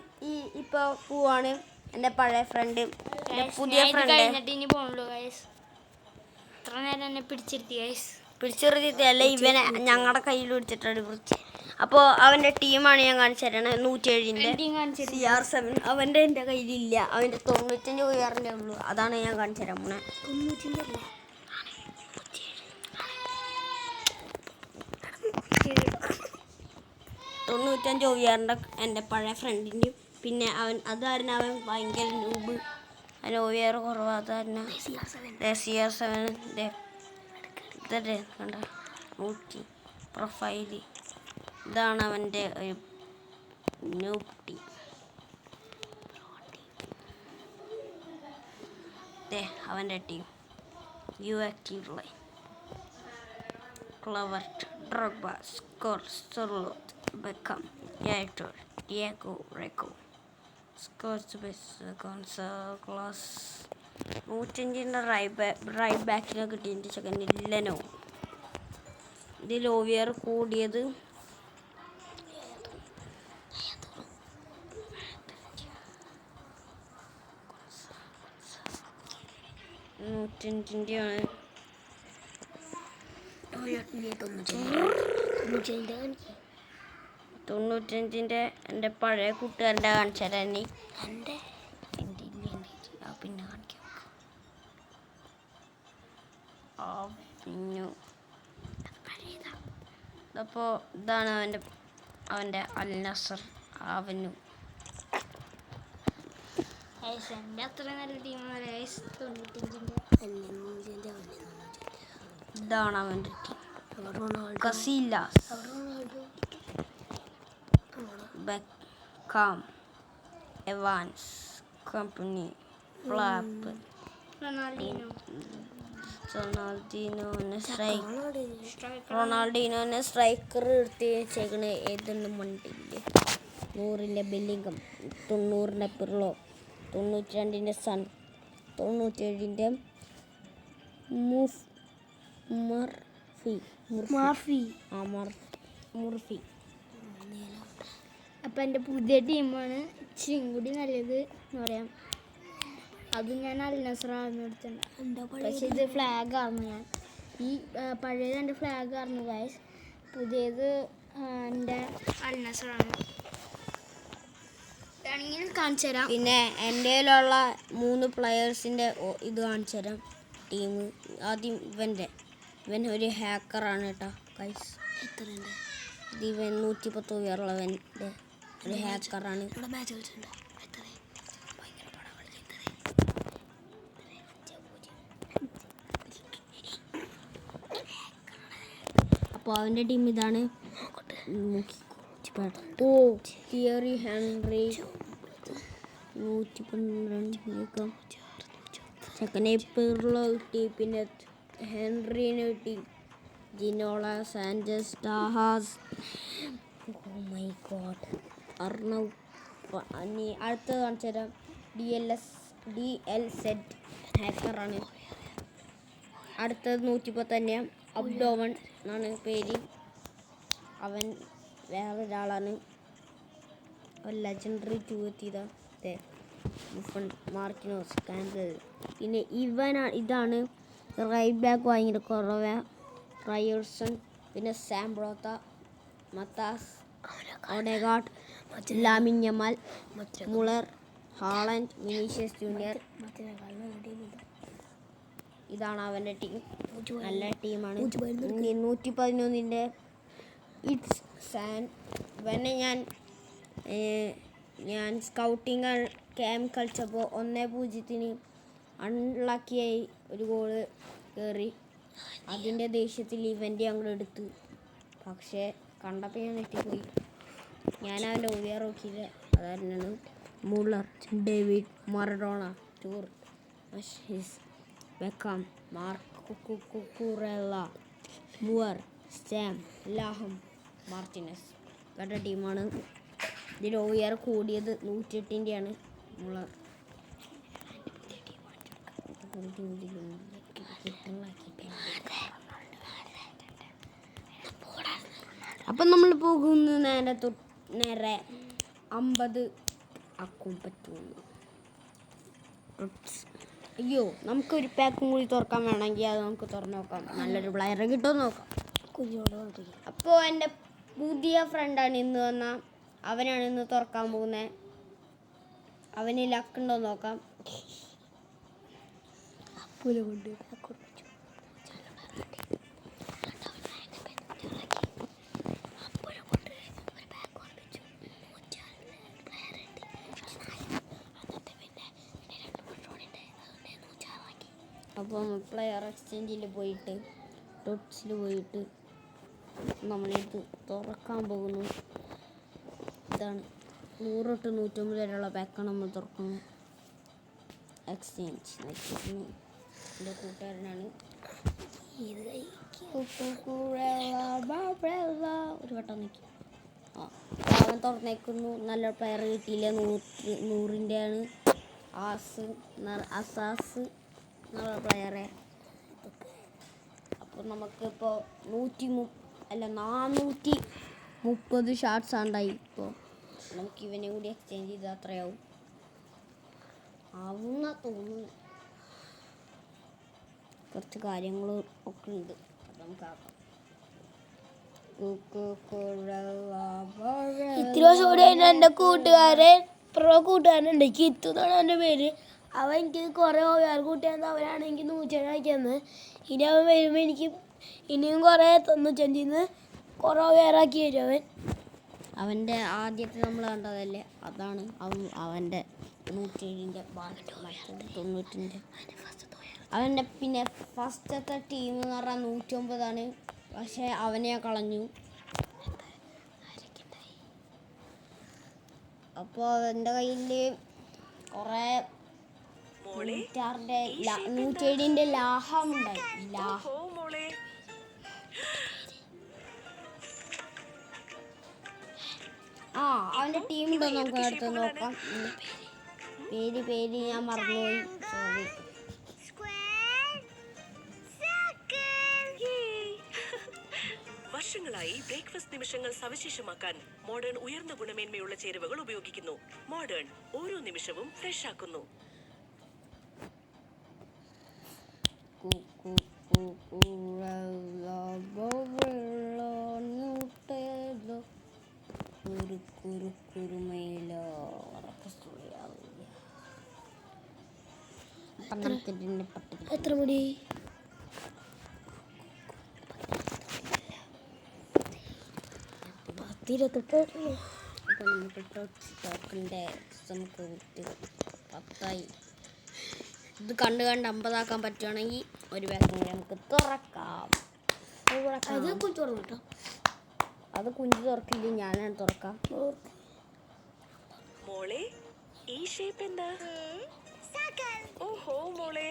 ഇപ്പോൾ പോവാണ്. എൻ്റെ പഴയ ഫ്രണ്ട്, പുതിയ ഫ്രണ്ട്. ഇനി പോണല്ലോ ഗൈസ്. ഇത്ര നേരം എന്നെ പിടിച്ചിരുത്തിയല്ല, ഇവനെ ഞങ്ങളുടെ കയ്യിൽ പിടിച്ചിട്ടാണ് പിടിച്ച്. അപ്പോൾ അവൻ്റെ ടീമാണ് ഞാൻ കാണിച്ചു തരണത്. 107ൻ്റെ CR7. അവൻ്റെ എൻ്റെ കയ്യിലില്ല. അവൻ്റെ 95 ഉയർന്നേ ഉള്ളൂ. അതാണ് ഞാൻ കാണിച്ചു തരാൻ പോണേ. 95 ഉയർന്ന എൻ്റെ പഴയ ഫ്രണ്ടിൻ്റെയും പിന്നെ അതായിരുന്നു അവൻ ഭയങ്കര നൂബ്. അതിന് ഉയർ കുറവ്. അതായിരുന്നു CR7 ഇതല്ലേ കണ്ട 100 പ്രൊഫൈല്. ഇതാണ് അവൻ്റെ ഒരു നൂബ് ടീം. അവൻ്റെ ടീം യുവാക്റ്റീവ് Kluivert Drogba Scholes Sorloth Beckham Eto'o Diego റെക്കോ സ്കോർസ് ക്ലാസ് 105 റൈറ്റ് ബാക്കിനെ കിട്ടിയതിൻ്റെ സെക്കൻഡ് ലെനോ. ഇതിൽ ഓവിയർ കൂടിയത് 105 ആണ്. 95 എൻ്റെ പഴയ കൂട്ടുകാരൻ്റെ കാണിച്ചാൽ തന്നെ പിന്നെ കാണിക്കാം. അപ്പോൾ ഇതാണ് അവൻ്റെ അൽ നസർ അവനു. എൻ്റെ അത്ര നല്ല ടീമാണ് 95. ഇതാണ് അവൻ്റെ team. Casillas, Beckham, Evans, Kompany, ഫ്ലാപ്പ്, റൊണാൾഡീനോനെ സ്ട്രൈക്കർ എടുത്ത് വെച്ചേക്കണ്. ഏതൊന്നും വണ്ടിയില്ലേ. 100 ബെല്ലിംഗം, 90 പിർലോ, 92 സൺ, 97 മുർഫി. അപ്പം എൻ്റെ പുതിയ ടീമാണ് ഇച്ചിരി കൂടി നല്ലത് എന്ന് പറയാം. അത് ഞാൻ അൽ നസറാണ് എടുത്തിട്ടുണ്ട്. പക്ഷേ ഇത് ഫ്ലാഗ് ആയിരുന്നു. ഞാൻ ഈ പഴയത് എൻ്റെ ഫ്ലാഗ് ആയിരുന്നു ഗൈസ്. പുതിയത് എൻ്റെ അൽ നസറാണ്. വേണമെങ്കിൽ കാണിച്ചു തരാം. പിന്നെ എൻ്റെ കയ്യിലുള്ള 3 പ്ലെയേഴ്സിൻ്റെ ഇത് കാണിച്ചു തരാം. ടീം ആദ്യം ഇവൻ ഒരു ഹാക്കറാണ് കേട്ടോ ഗൈസ്. ഇത് ഇവൻ 110 ഉയർന്നവൻ്റെ ഒരു ഹാക്കറാണ്. അപ്പോൾ അവൻ്റെ ടീം ഇതാണ്. തിയറി ഹെൻറി 112 സെക്കൻഡ് പിർലോ കിട്ടി. പിന്നെ ഹെൻറിനെ കിട്ടി. ജിനോള, സാഞ്ചസ്, ഡാഹാസ്, മൈ ഗോഡ്, അർണവ്. അടുത്തത് കാണിച്ചു തരാം. DLZ ഹാക്കറാണ്. അടുത്തത് 110 തന്നെ. അബ്ഡോവൺ എന്നാണ് പേര്. അവൻ വേറൊരാളാണ്. ലെജൻഡറി 2 എത്തിയതാ. മാർക്കിനോസ്, കാൻഡൽ. പിന്നെ ഇതാണ് റൈറ്റ് ബാക്ക് ഭയങ്കര കുറവ്. റയേഴ്സൺ, പിന്നെ സാംബ്രോത്ത, മത്താസ്, Odegaard, Lamine Yamal, Muller, Haaland, Vinicius junior. ഇതാണ് അവൻ്റെ ടീം. നല്ല ടീമാണ്. 111 ഇറ്റ്സ് സാൻ. ഇവനെ ഞാൻ സ്കൗട്ടിങ് ക്യാമ്പ് കളിച്ചപ്പോൾ 1-0 അൺലക്കിയായി ഒരു ഗോള് കയറി. അതിൻ്റെ ദേഷ്യത്തിൽ ഇവൻ്റെ അങ്ങോട്ട് എടുത്തു. പക്ഷേ കണ്ടപ്പോൾ ഞാൻ നെറ്റിപ്പോയി. ഞാൻ അവൻ്റെ ഓവിയർ നോക്കിയില്ല. അതായിരുന്നു Muller, David, Maradona, Toure, Beckham, Marc Cucurella, Moore, Stam, Lahm, Martinez. ഇവരുടെ ടീമാണ്. ഇതിൽ ഓവിയർ കൂടിയത് 108-ൻ്റെയാണ് മുള്ളർ. അപ്പം നമ്മൾ പോകുന്ന നേരെ 50 ആക്കാൻ പറ്റുള്ളൂ. അയ്യോ, നമുക്കൊരു പാക്കും കൂടി തുറക്കാൻ വേണമെങ്കിൽ അത് നമുക്ക് തുറന്നു നോക്കാം. നല്ലൊരു പ്ലെയറെ കിട്ടുമെന്ന് നോക്കാം. അപ്പോൾ എൻ്റെ പുതിയ ഫ്രണ്ടാണ് ഇന്ന് വന്ന. അവനാണ് ഇന്ന് തുറക്കാൻ പോകുന്നത്. അവന് ലക്കുണ്ടോ നോക്കാം. അപ്പം പ്ലെയർ എക്സ്ചേഞ്ചിൽ പോയിട്ട് ഡോട്ട്സിൽ പോയിട്ട് നമ്മളിത് തുറക്കാൻ പോകുന്നു. ഇതാണ് 100 തൊട്ട് 150 വരെയുള്ള പാക്കാണ് നമ്മൾ തുറക്കുന്നത്. എക്സ്ചേഞ്ച് നോക്കിയിരുന്നു. എൻ്റെ കൂട്ടുകാരനാണ്. ഒരു വട്ടം നോക്കി. അവൻ തുറന്നേക്കുന്നു. നല്ല പ്ലെയർ കിട്ടിയില്ല. 100 ആണ്. അസാസ് നല്ല പ്ലെയറെ. അപ്പോൾ നമുക്കിപ്പോൾ 430 ഷാർട്ട്സ് ഉണ്ടായി. ഇപ്പോൾ നമുക്ക് ഇവനെ കൂടി എക്സ്ചേഞ്ച് ചെയ്താൽ അത്രയാവും ആവുന്ന തോന്നുന്നു. കുറച്ച് കാര്യങ്ങൾ ഒക്കെ ഉണ്ട്, അത് നമുക്ക് ആക്കാം. ഇത്തിരി ദിവസം കൂടി കഴിഞ്ഞാൽ എൻ്റെ കൂട്ടുകാരനുണ്ട്, കിത്തു എന്നാണ് എൻ്റെ പേര്. അവൻ എനിക്ക് കുറേ വേറെ കൂട്ടുകാരൻ, അവനാണ് എനിക്ക് 107 ആക്കിയെന്ന്. ഇനി അവൻ വരുമ്പോൾ എനിക്ക് ഇനിയും കുറേ 95 കുറേ വേറെ ആക്കി വരും. അവൻ്റെ ആദ്യത്തെ നമ്മൾ കണ്ടതല്ലേ, അതാണ് അവൻ്റെ 107ൻ്റെ 90ൻ്റെ. അവൻ്റെ പിന്നെ ഫസ്റ്റത്തെ ടീം എന്ന് പറഞ്ഞാൽ 109 പക്ഷെ അവനെ കളഞ്ഞു. അപ്പോൾ അവൻ്റെ കയ്യിൽ കുറേ 107ൻ്റെ ലാഹമുണ്ടായി. അവൻ്റെ ടീമുണ്ടോ നമുക്ക് അടുത്ത് നോക്കാം. പേര് ഞാൻ മറന്നുപോയി, സോറി. വർഷങ്ങളായി ബ്രേക്ക്ഫാസ്റ്റ് നിമിഷങ്ങൾ സവിശേഷമാക്കാൻ മോഡേൺ ഉയർന്ന ഗുണമേന്മയുള്ള ചേരുവകൾ ഉപയോഗിക്കുന്നു. മോഡേൺ ഓരോ നിമിഷവും ഫ്രഷ് ആക്കുന്നു. എത്ര മണി? അപ്പോൾ നമുക്ക് ടോക്കിൻ്റെ നമുക്ക് വിട്ട് 10ആയി. ഇത് കണ്ട് 50 ആക്കാൻ പറ്റുവാണെങ്കിൽ ഒരു ബാഗ് കൂടി നമുക്ക് തുറക്കാം. അത് കുഞ്ഞു തുറക്കില്ല, ഞാനാണ് തുറക്കാം. മോളെ ഈ ഷേപ്പ് എന്താ? ഓഹോ മോളെ,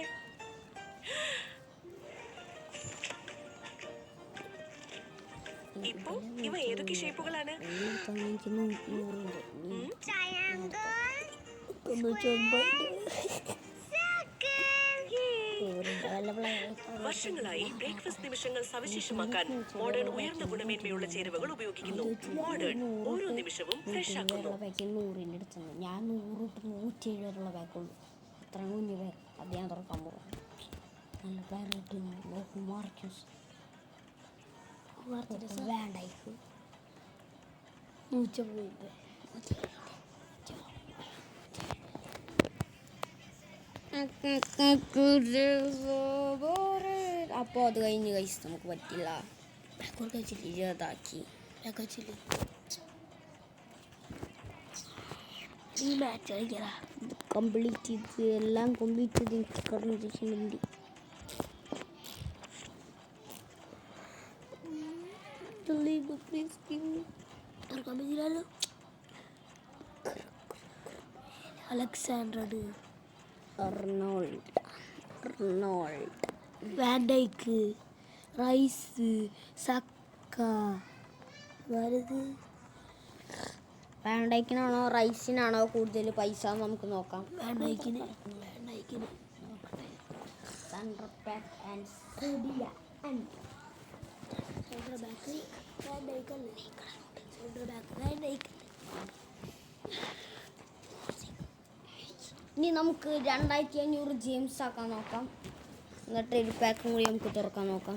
ഇപ്പോ ഇവ ഏതൊക്കെ ഷേപ്പുകളാണ്? വർഷങ്ങളായി ബ്രേക്ക്ഫാസ്റ്റ് നിമിഷങ്ങൾ സവിശേഷമാക്കാൻ മോഡേൺ ഉയർന്ന ഗുണമേന്മയുള്ള ചേരുവകൾ ഉപയോഗിക്കുന്നു. മോഡേൺ ഓരോ നിമിഷവും ഫ്രഷ് ആക്കുന്നു. 100ൻ്റെ അടുത്തുണ്ട്. ഞാൻ 107 വരെയുള്ള ബാക്കുള്ളൂ. അത്ര കുഞ്ഞു ബാഗ്, അത് ഞാൻ തുറക്കാൻ പോകാം. നല്ല പ്ലെയർ കിട്ടുന്നു. മാർക്യൂസ് വേണ്ടായിക്ക് 150. അപ്പോൾ അത് കഴിഞ്ഞ് കഴിച്ച് നമുക്ക് പറ്റില്ല. 20 ഈ മാച്ച് കളിക്കടാ. കംപ്ലീറ്റ് ചെയ്ത് എല്ലാം കംപ്ലീറ്റ് ചെയ്ത് എനിക്ക് കടന്നിട്ടുണ്ട്. Alexander Arnold, van Dijk, Rice, Saka. Van ഡൈക്കിനാണോ റൈസിനാണോ കൂടുതൽ പൈസ നമുക്ക് നോക്കാം. വാൻ ഡൈക്കിന് സെൻട്രൽ ബാക്ക് ആൻഡ് സെഡിയ ആൻഡ് സെൻട്രൽ ബാക്ക് വാൻ ഡൈക്കല്ലേ. Central back van Dijk. ഇനി നമുക്ക് 2500 ജെയിംസ് ആക്കാൻ നോക്കാം. എന്നിട്ട് ഒരു പാക്കും കൂടി നമുക്ക് തുറക്കാൻ നോക്കാം.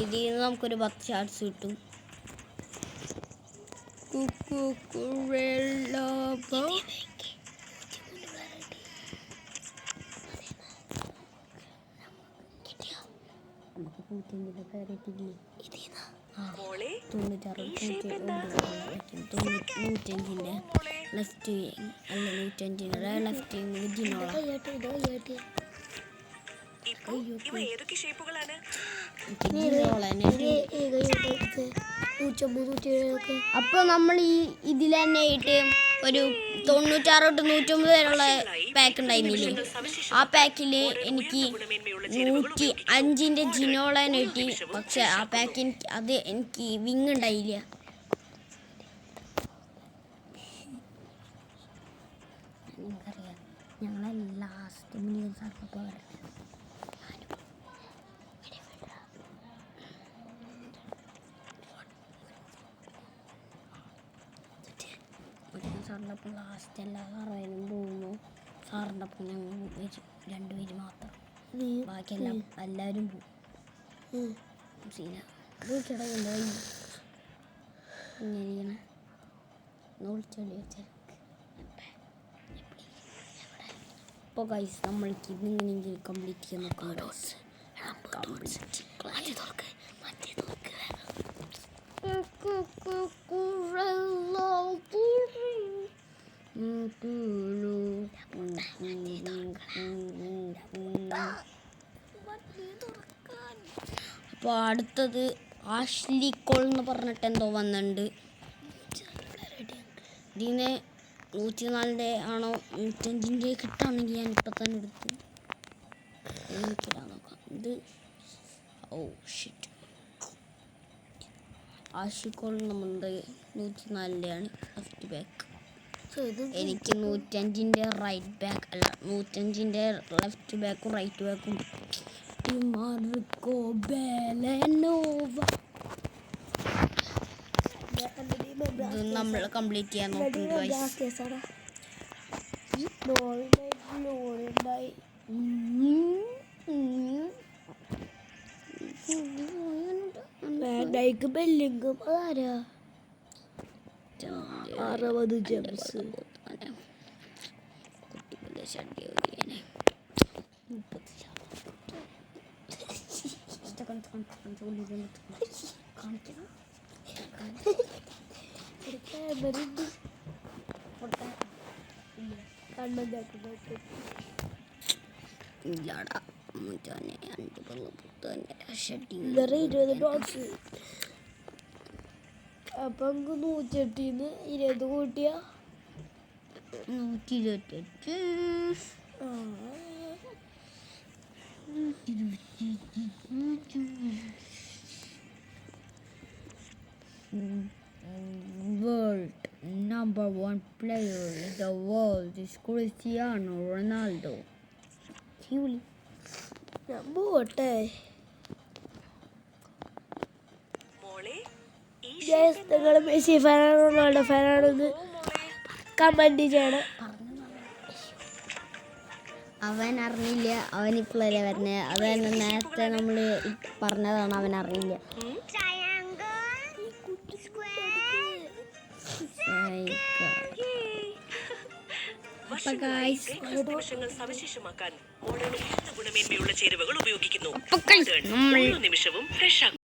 ഇതിൽ നിന്ന് നമുക്കൊരു 10 ഷാർട്ട്സ് കിട്ടും. നമുക്ക് 105 കയറിയിട്ടില്ലേ? 105ൻ്റെ ലെഫ്റ്റ് അല്ല 105ൻ്റെ ലെഫ്റ്റ് ജിനോള. ഇവ ഏതൊക്കെ ഷേപ്പുകളാണ്? ജിനോള അപ്പോൾ നമ്മൾ ഇതിൽ തന്നെ ആയിട്ട് ഒരു 96 തൊട്ട് 109 വരെയുള്ള പാക്ക് ഉണ്ടായിരുന്നില്ലേ? ആ പാക്കിൽ എനിക്ക് 105ൻ്റെ ജിനോളൻ കിട്ടി. പക്ഷെ ആ പാക്ക് എനിക്ക് വിങ് ഉണ്ടായില്ല. നിങ്ങൾക്കറിയാം, ഞങ്ങളെ ലാസ്റ്റ് മിനിമം സാറിനപ്പോൾ സാറിൻ്റെ ഒപ്പം ലാസ്റ്റ് എല്ലാ സാറായാലും പോകുമ്പോൾ സാറിൻ്റെ ഒപ്പം ഞങ്ങൾ 2 പേര് മാത്രം, ബാക്കിയെല്ലാം എല്ലാവരും പോകും. സീന കിടക്കുന്നുണ്ടോ ഇങ്ങനെ വിളിച്ചോളി വെച്ചാൽ. അപ്പോൾ ഗൈസ് നമ്മൾക്ക് ഇന്നെങ്ങനെയെങ്കിലും കംപ്ലീറ്റ് ചെയ്യാൻ നോക്കാം. അപ്പോൾ അടുത്തത് ആഷ്ലി കോൾ എന്ന് പറഞ്ഞിട്ട് എന്തോ വന്നിട്ടുണ്ട്. ഇതിന് 104ൻ്റെ ആണോ 105ൻ്റെ കിട്ടുകയാണെങ്കിൽ ഞാൻ ഇപ്പം തന്നെ എടുത്ത് എനിക്കിടാൻ നോക്കാം. ഇത് ഷിറ്റ് ആഷ്ലി കോൾ നമ്മുടെ 104ൻ്റെ ആണ് ലെഫ്റ്റ് ബാക്ക്. എനിക്ക് 105ൻ്റെ റൈറ്റ് ബാക്ക് അല്ല 105ൻ്റെ ലെഫ്റ്റ് ബാക്കും റൈറ്റ് ബാക്കും നമ്മൾ കംപ്ലീറ്റ് ചെയ്യാൻ നോക്കുന്നു. ബെല്ലിംഗും ആരാ 60 ജംസ് അപ്പൊ 108ന്ന് 20 കൂട്ടിയ 128. World number 1 player in the world is Cristiano Ronaldo. നിങ്ങൾ മെസ്സി ഫാനാണോ റൊണാൾഡോ ഫാനാണെന്ന് കമന്റ് ചെയ്യണം. അവൻ അറിഞ്ഞില്ല, അവൻ ഇപ്പോഴല്ലേ വരുന്നത്. അത് തന്നെ നേരത്തെ നമ്മൾ പറഞ്ഞതാണ്, അവൻ അറിയില്ല. സവിശേഷമാക്കാൻ മോഡേൺ ഗുണമേന്മയുള്ള ചേരുവകൾ ഉപയോഗിക്കുന്നു. നിമിഷവും ഫ്രഷ്